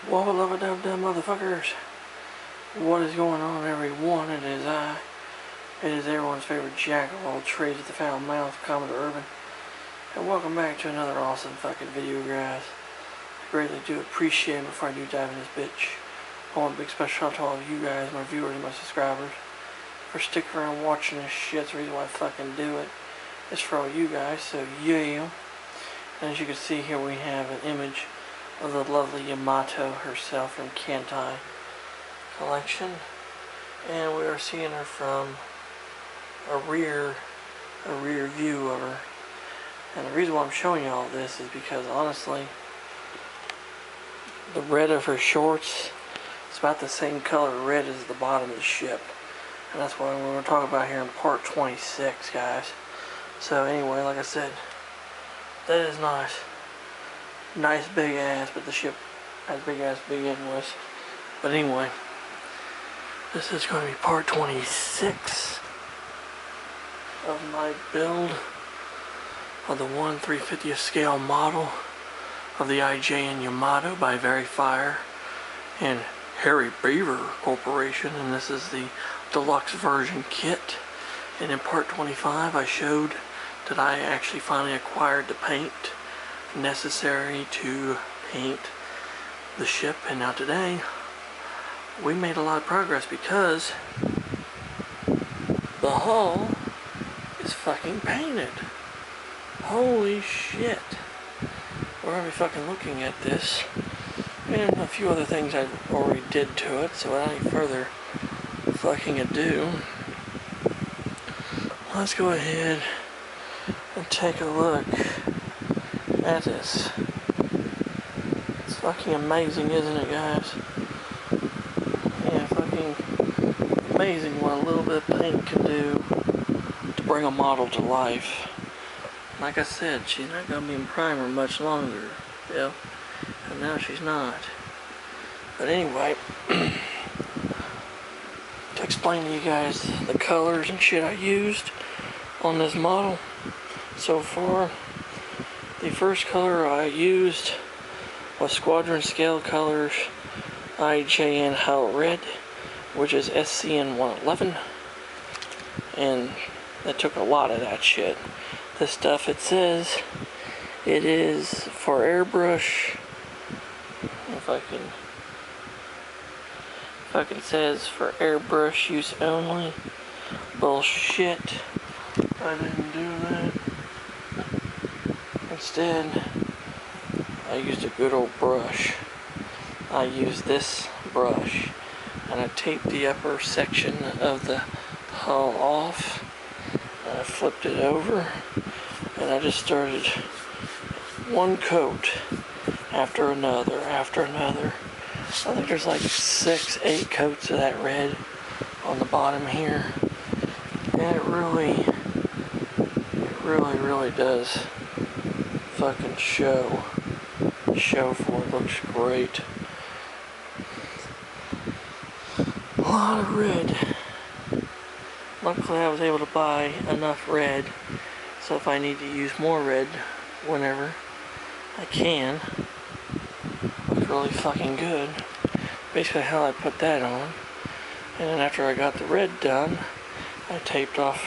Whoa, love it, dub, motherfuckers. What is going on, everyone? It is I. It is everyone's favorite jack of all trades with the foul mouth, Commodore Urban. And welcome back to another awesome fucking video, guys. I greatly do appreciate it. Before I do dive in this bitch, I want a big special shout out to all of you guys, my viewers and my subscribers, for sticking around watching this shit. It's the reason why I fucking do it. It's for all you guys, so yeah. And as you can see here, we have an image of the lovely Yamato herself from Kantai collection, and we are seeing her from a rear view of her. And the reason why I'm showing you all this is because honestly, the red of her shorts is about the same color red as the bottom of the ship, and that's what we're going to talk about here in part 26, guys. So anyway, like I said, that is not nice big ass, but the ship has big ass big anyways. But anyway, this is going to be part 26 of my build of the 1/350th scale model of the IJN Yamato by Verifier and Harry Beaver Corporation, and this is the deluxe version kit. And in part 25 I showed that I actually finally acquired the paint necessary to paint the ship, and now today we made a lot of progress because the hull is fucking painted. Holy shit. We're gonna be fucking looking at this and a few other things I already did to it, so without any further fucking ado, let's go ahead and take a look at this. It's fucking amazing, isn't it, guys? Yeah, fucking amazing what a little bit of paint can do to bring a model to life. Like I said, she's not gonna be in primer much longer, yeah, and now she's not. But anyway, to explain to you guys the colors and shit I used on this model so far. The first color I used was Squadron Scale Colors IJN Hull Red, which is SCN 111, and that took a lot of that shit. This stuff, it says it is for airbrush. If I can fucking says for airbrush use only. Bullshit. I didn't do that. Instead, I used a good old brush. I used this brush, and I taped the upper section of the hull off, and I flipped it over, and I just started one coat after another after another. I think there's like 6-8 coats of that red on the bottom here, and it really does fucking show for it. Looks great. A lot of red. Luckily I was able to buy enough red, so if I need to use more red whenever I can. Looks really fucking good. Basically how I put that on. And then after I got the red done, I taped off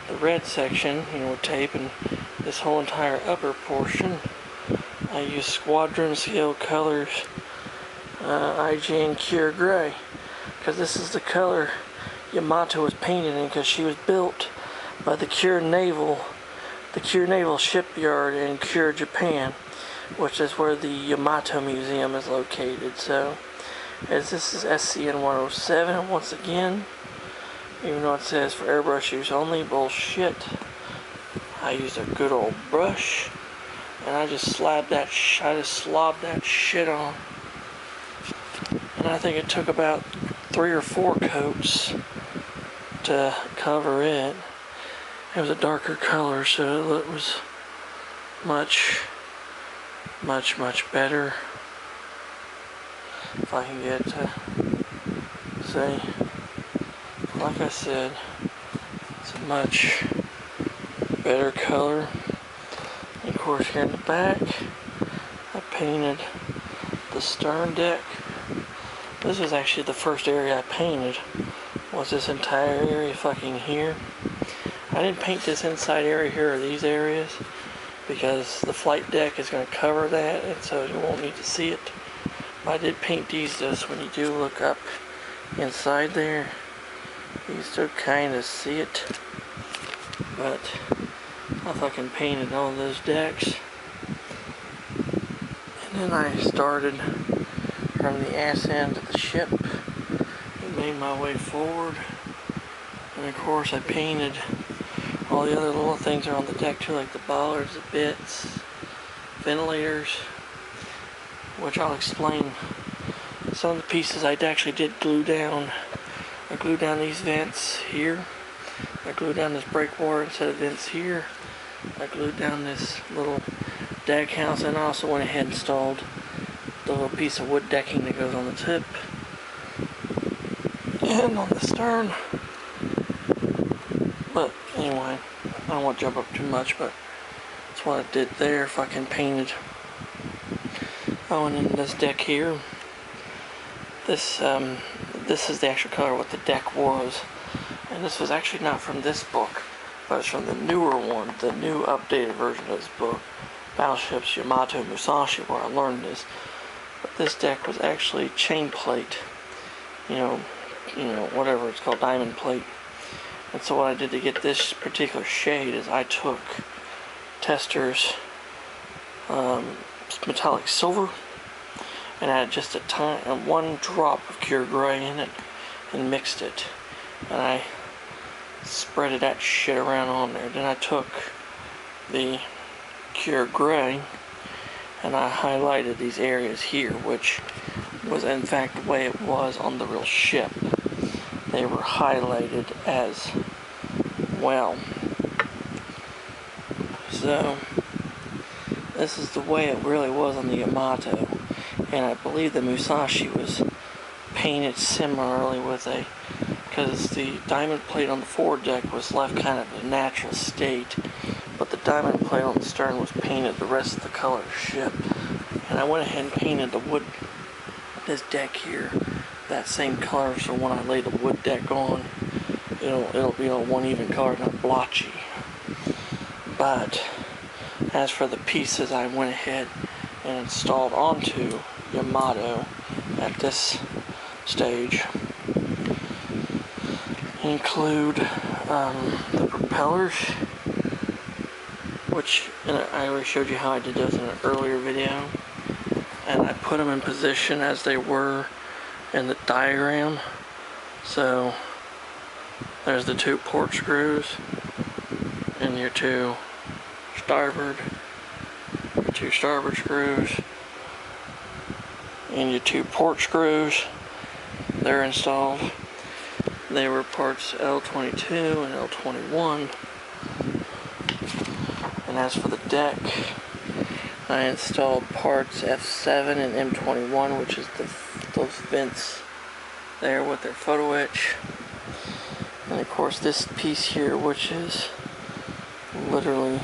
the red section, with tape, and this whole entire upper portion I used Squadron Scale Colors IJN Cure Gray, because this is the color Yamato was painted in, because she was built by the Cure Naval Shipyard in Cure, Japan, which is where the Yamato Museum is located. So, as this is SCN 107, once again, even though it says for airbrush use only, bullshit. I used a good old brush, and I just slobbed that shit on. And I think it took about 3 or 4 coats to cover it. It was a darker color, so it was much better. If I can get to say, like I said, it's a much better color. And of course, here in the back, I painted the stern deck. This was actually the first area I painted, was this entire area fucking here. I didn't paint this inside area here or these areas because the flight deck is going to cover that, and so you won't need to see it. But I did paint these though, so when you do look up inside there, you can still kind of see it. But I fucking painted all those decks. And then I started from the ass end of the ship and made my way forward. And of course I painted all the other little things that are on the deck too, like the bollards, the bits, ventilators, which I'll explain. Some of the pieces I actually did glue down. I glued down these vents here. I glued down this breakwater instead of vents here. I glued down this little deck house, and I also went ahead and installed the little piece of wood decking that goes on the tip and on the stern. But anyway, I don't want to jump up too much, but that's what I did there. Fucking painted. Oh, and then this deck here. This is the actual color what the deck was, and this was actually not from this book, but it's from the newer one, the new updated version of this book, Battleships Yamato Musashi, where I learned this. But this deck was actually chain plate, you know, whatever it's called, diamond plate. And so what I did to get this particular shade is I took Tester's metallic silver and added just one drop of pure gray in it and mixed it. And I spreaded that shit around on there. Then I took the pure gray and I highlighted these areas here, which was in fact the way it was on the real ship. They were highlighted as well. So this is the way it really was on the Yamato, and I believe the Musashi was painted similarly with because the diamond plate on the forward deck was left kind of in a natural state, but the diamond plate on the stern was painted the rest of the color of the ship. And I went ahead and painted the wood, this deck here, that same color, so when I lay the wood deck on, it'll be a one even color, not blotchy. But as for the pieces I went ahead and installed onto Yamato at this stage include the propellers, which I already showed you how I did those in an earlier video, and I put them in position as they were in the diagram. So there's the two port screws and your two starboard screws and your two port screws. They're installed. They were parts L22 and L21. And as for the deck, I installed parts F7 and M21, which is those vents there with their photo etch. And of course this piece here, which is literally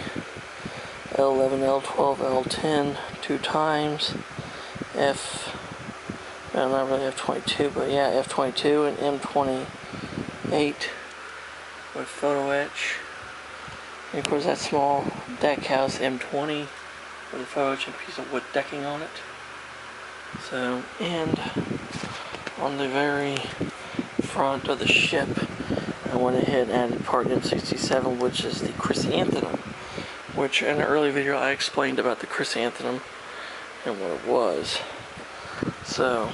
L11, L12, L10, 2 times well, not really F22, but yeah, F22 and M28 with photo etch. And of course that small deck house M20 with a photo etch and a piece of wood decking on it. So, and on the very front of the ship, I went ahead and added part M67, which is the chrysanthemum, which in an early video I explained about the chrysanthemum and what it was. So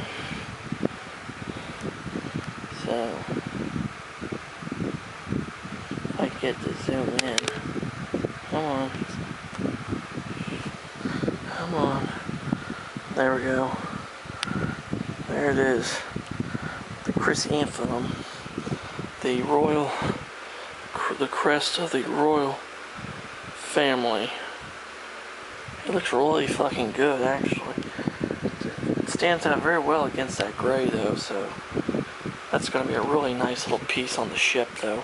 I get to zoom in. Come on. There we go. There it is. The chrysanthemum. The crest of the royal family. It looks really fucking good, actually. It stands out very well against that gray, though, so that's going to be a really nice little piece on the ship, though,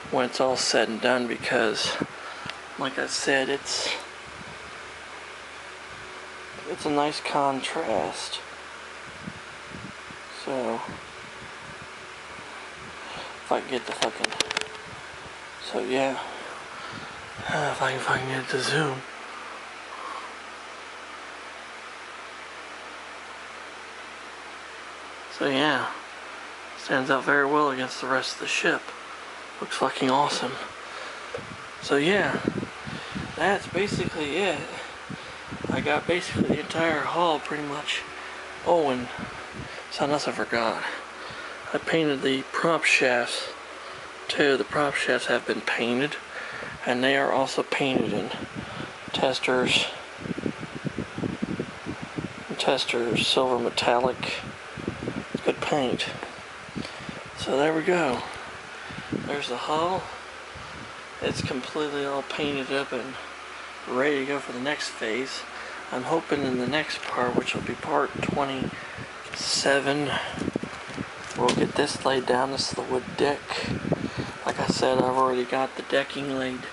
when it's all said and done, because, like I said, it's a nice contrast So if I can get the fucking, so yeah, if I can fucking get the zoom. So yeah, stands out very well against the rest of the ship. Looks fucking awesome. So yeah, that's basically it. I got basically the entire hull pretty much. Oh, and something else I forgot. I painted the prop shafts too. The prop shafts have been painted, and they are also painted in Testors silver metallic. It's good paint. So there we go. There's the hull. It's completely all painted up and ready to go for the next phase. I'm hoping in the next part, which will be part 27, we'll get this laid down. This is the wood deck. Like I said, I've already got the decking laid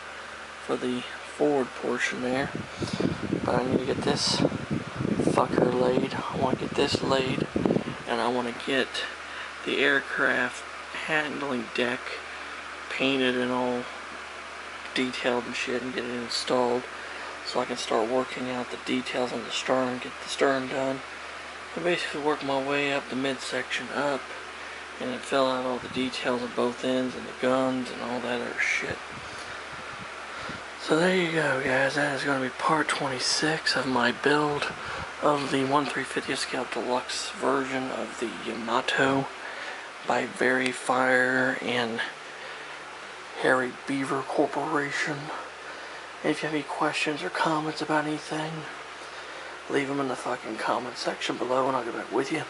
for the forward portion there, but I need to get this fucker laid. I want to get this laid, and I want to get the aircraft handling deck painted and all detailed and shit, and get it installed so I can start working out the details on the stern, get the stern done, and basically work my way up the midsection up and then fill out all the details of both ends and the guns and all that other shit. So there you go, guys. That is going to be part 26 of my build of the 1/350th scale deluxe version of the Yamato by Very Fire and Harry Beaver Corporation. If you have any questions or comments about anything, leave them in the fucking comment section below and I'll get back with you.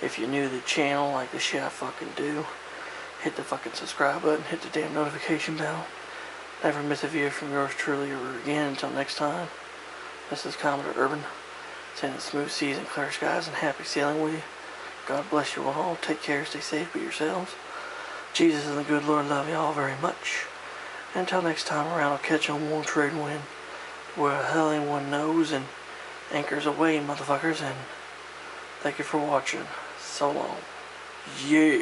If you're new to the channel, like the shit I fucking do, hit the fucking subscribe button, hit the damn notification bell. Never miss a video from yours truly ever again. Until next time, this is Commodore Urban, sending smooth seas and clear skies and happy sailing with you. God bless you all. Take care, stay safe, be yourselves. Jesus and the good Lord love you all very much. Until next time around, I'll catch you on one trade wind where the hell anyone knows, and anchors away, motherfuckers, and thank you for watching. So long. Yeah.